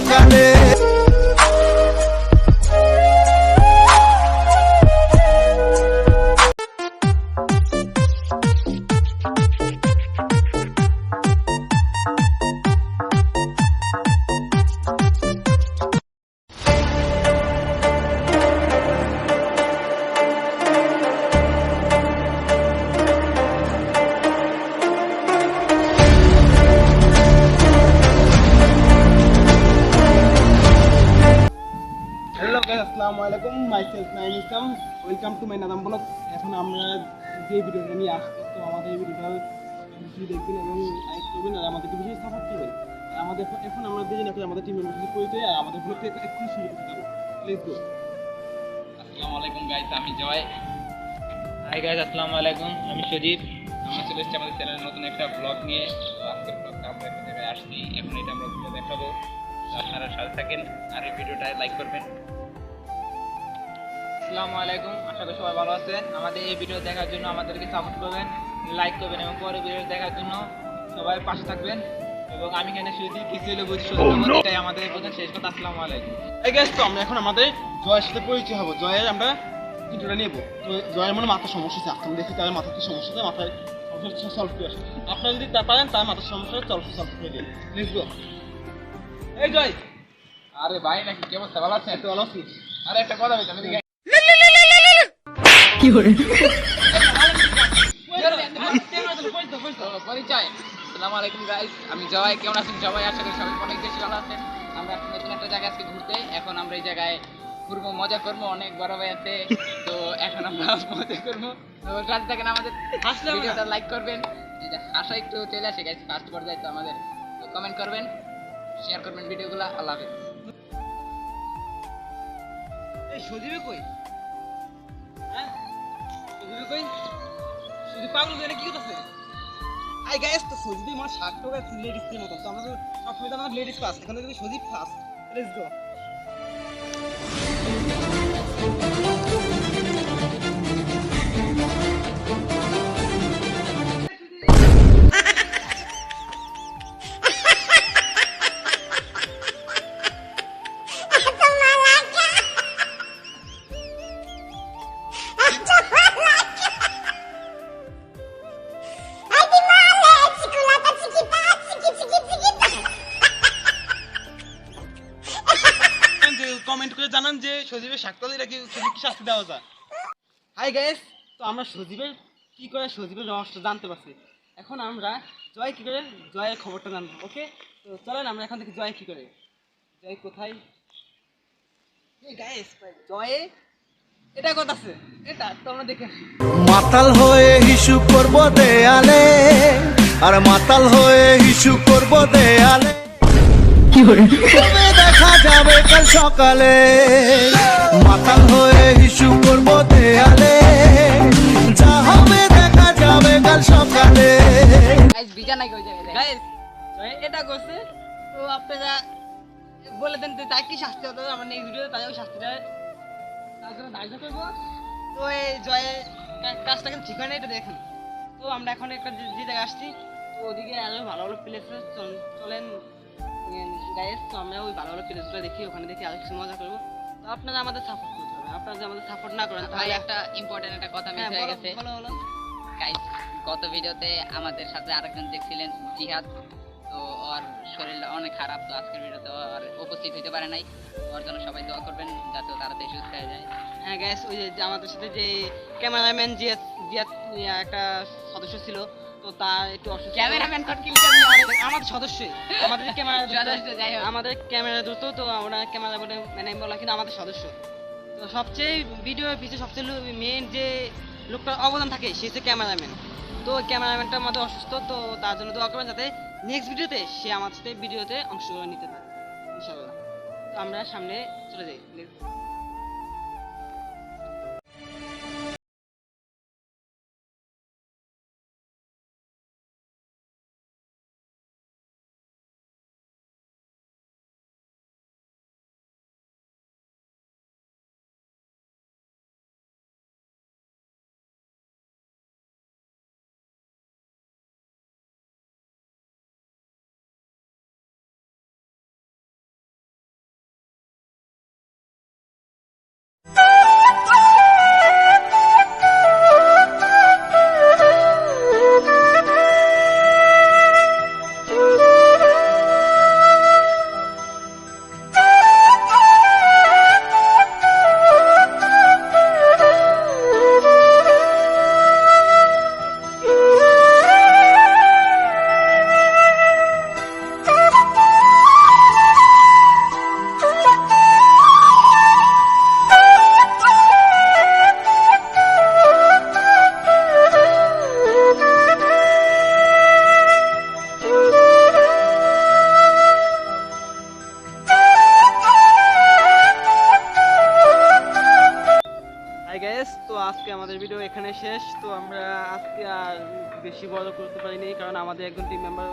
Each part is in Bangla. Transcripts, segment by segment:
সকালে। হ্যালো গাইস, আসসালামু আলাইকুম। Myself Naim Islam, welcome to my Naadam blog. এখন আমরা যে ভিডিওটা নিয়ে আসছি, তো আমাদের এই ভিডিওটা বেশি দেখবেন এবং লাইক করবেন আর আমাদেরকে বেশি সাপোর্ট করবেন। আর আমাদের এখন আমরা দেখি না আমাদের টিম মেম্বার পরিচয় আর আমাদের ব্লগকে এক্ষুনি শুরু করতে হবে। Let's go. আসসালামু আলাইকুম গাইস, আমি জয়। হাই গাইস, আসসালামু আলাইকুম, আমি সজীব। আমরা চলে এসেছি আমাদের চ্যানেলে নতুন একটা ব্লগ নিয়ে। তো আজকের ব্লগটা আমরা একটা জায়গায় আসছি, এখন এটা আমরা ভিডিও দেখাবো। তো আপনারা সাথে থাকেন আর এই ভিডিওটা লাইক করবেন। আসসালামু আলাইকুম, আশা করি সবাই ভালো আছেন। আমাদের এই ভিডিও দেখার জন্য আমাদেরকে সাপোর্ট করবেন, লাইক করবেন এবং পরের ভিডিও দেখার জন্য সবাই পাশে থাকবেন। এবং আমি এখানে শুধু কিছু হলে বুঝি এটাই আমাদের প্রধান শেষ কথা। আসসালামু আলাইকুম। এই গাইস, তো আমরা এখন আমাদের জয়ের সাথে পরিচয় হবো। জয়ের আমরা ভিডিওটা নেবো। তো জয়ের মনে মাথার সমস্যা আছে, আসলে দেখি তার মাথার কি সমস্যা আছে, মাথায় সমস্যা সলভ করে আসে। আপনারা যদি তা পারেন তার মাথার সমস্যা সলভ করে দিন। Let's go. এই জয়, আরে ভাই, নাকি কি অবস্থা, ভালো আছেন? এত ভালো আছিস? আরে একটা কথা বলছি, আমি দিকে পরিচয়। আসসালামু আলাইকুম গাইস, আমি জয়। কেমন আছেন সবাই? আশা করি সবাই অনেক বেশি ভালো আছেন। আমরা এখন নতুন একটা জায়গায় আজকে ঘুরতে, এখন আমরা এই জায়গায় ঘুরবো, মজা করবো। অনেক বড় ভাই আছে, তো এখন আমরা মজা করবো। তো সাথে থাকেন, আমাদের ভিডিওটা লাইক করবেন। এই যে হাসা একটু চলে আসে গাইস ফার্স্ট পর্যায়ে, তো আমাদের কমেন্ট করবেন, শেয়ার করবেন ভিডিওগুলো। আল্লাহ হাফেজ। এই সজীবে কই? হ্যাঁ, সজীবে কই? সজীব পাগল করে কি করতেছে? আই গাইস, তো সজীব আমার শার্ট তো গাইস লেডিসের মতো। তো আমরা তো সবসময় তো আমাদের লেডিস ফার্স্ট, এখন যদি সজীব ফার্স্ট। Let's go. কমেন্ট করে জানান যে সজীবের শাকতালি নাকি সজীব কি শাস্তি দেওয়া যায়। হাই গাইস, তো আমরা সজীবের কি করে সজীবের রহস্য জানতে পারছি। এখন আমরা জয় কি করে জয়ের খবরটা জানবো। ওকে, তো চলেন আমরা এখান থেকে জয় কি করে, জয় কোথায়? গাইস, জয়ে এটা কথা আছে, এটা তো আমরা দেখে আসি। মাতাল হয়ে হিসু করব দেয়ালে, আর মাতাল হয়ে হিসু করব দেয়ালে। তবে দেখা যাবে কাল সকালে। মাতাল হয়ে হিসু করব দেয়ালে, যা হবে দেখা যাবে কাল সকালে। গাইস, বিজা নাই কই যায় গাইস, জয় এটা করছে, তো আপনারা বলে দেন তাই কি শাস্তি হতে হবে। আমরা নেক্সট ভিডিওতে তাই শাস্তিটা তার জন্য ধার্য করবো। তো এই জয়ের কাজটা কিন্তু ঠিক হয় না, এটা দেখেন। তো আমরা এখন একটা যে জায়গায় আসছি, তো ওদিকে আরো ভালো ভালো প্লেস চলেন গাইস। তো আমরা ওই ভালো ভালো প্লেসগুলো দেখি, ওখানে দেখি আরো কিছু মজা করবো। তো আপনারা আমাদের সাপোর্ট করতে হবে। আপনারা যদি আমাদের সাপোর্ট না করেন ভাই, তাহলে একটা ইম্পর্টেন্ট একটা কথা মিস হ্যাঁ, হয়ে বলো গেছে বলো বলো। গাইস। গত ভিডিওতে আমাদের সাথে আরেকজন দেখছিলেন, জিহাদ। তো ওর শরীরটা অনেক খারাপ, তো আজকের ভিডিওতে ওর উপস্থিত হতে পারে নাই। ওর জন্য সবাই দোয়া করবেন যাতে ও তাড়াতাড়ি সুস্থ হয়ে যায়। হ্যাঁ গ্যাস, ওই যে আমাদের সাথে যে ক্যামেরাম্যান জিয়াদ জিয়াদ একটা সদস্য ছিল, তো তার একটু অসুস্থ। ক্যামেরাম্যান আমাদের সদস্যই, আমাদের ক্যামেরা সদস্য, যাই হোক। আমাদের ক্যামেরা দ্রুত, তো আমরা ক্যামেরা মানে বলা কিন্তু আমাদের সদস্য। তো সবচেয়ে ভিডিওর পিছনে সবচেয়ে মেন যে লোকটার অবদান থাকে সে হচ্ছে ক্যামেরাম্যান। তো ক্যামেরাম্যানটা আমাদের অসুস্থ, তো তার জন্য দোয়া করবেন যাতে নেক্সট ভিডিওতে সে আমাদের সাথে ভিডিওতে অংশগ্রহণ নিতে পারে ইনশাআল্লাহ। তো আমরা সামনে চলে যাই। আজকে আমাদের ভিডিও এখানে শেষ। তো আমরা আজকে আর বেশি বড় করতে পারিনি, কারণ আমাদের একজন টিম মেম্বার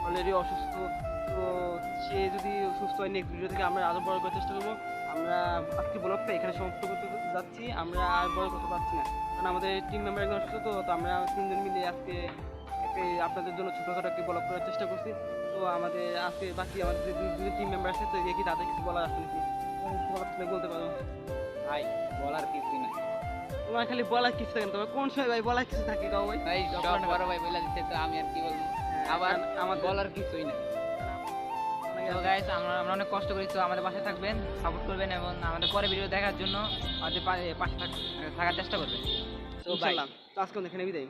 অলরেডি অসুস্থ। তো সে যদি সুস্থ হয় নেক্সট ভিডিও থেকে আমরা আরও বড় করার চেষ্টা করবো। আমরা আজকে ব্লগটা এখানে সমাপ্ত করতে যাচ্ছি, আমরা আর বড় করতে পারছি না, কারণ আমাদের টিম মেম্বার একজন অসুস্থ। তো আমরা তিনজন মিলে আজকে আপনাদের জন্য ছোটোখাটো একটি ব্লগ করার চেষ্টা করছি। তো আমাদের আজকে বাকি আমাদের যে দুই টিম মেম্বার আছে, তো দেখি তাদের কিছু বলার আছে নাকি, বলার থাকলে বলতে পারো। ভাই বলার কিছুই নাই তোমার খালি বলার কিছু থাকে না, তবে কোন সময় ভাই বলার কিছু থাকে কাউ ভাই? ভাই, সব বড় ভাই বলে দিচ্ছে, তো আমি আর কি বলবো। আবার আমার বলার কিছুই নাই। তো গাইস, আমরা অনেক কষ্ট করি, তো আমাদের পাশে থাকবেন, সাপোর্ট করবেন এবং আমাদের পরে ভিডিও দেখার জন্য আমাদের পাশে থাকার চেষ্টা করবেন। তো বাই। ইনশাআল্লাহ। তো আজকে এখানে বিদায়।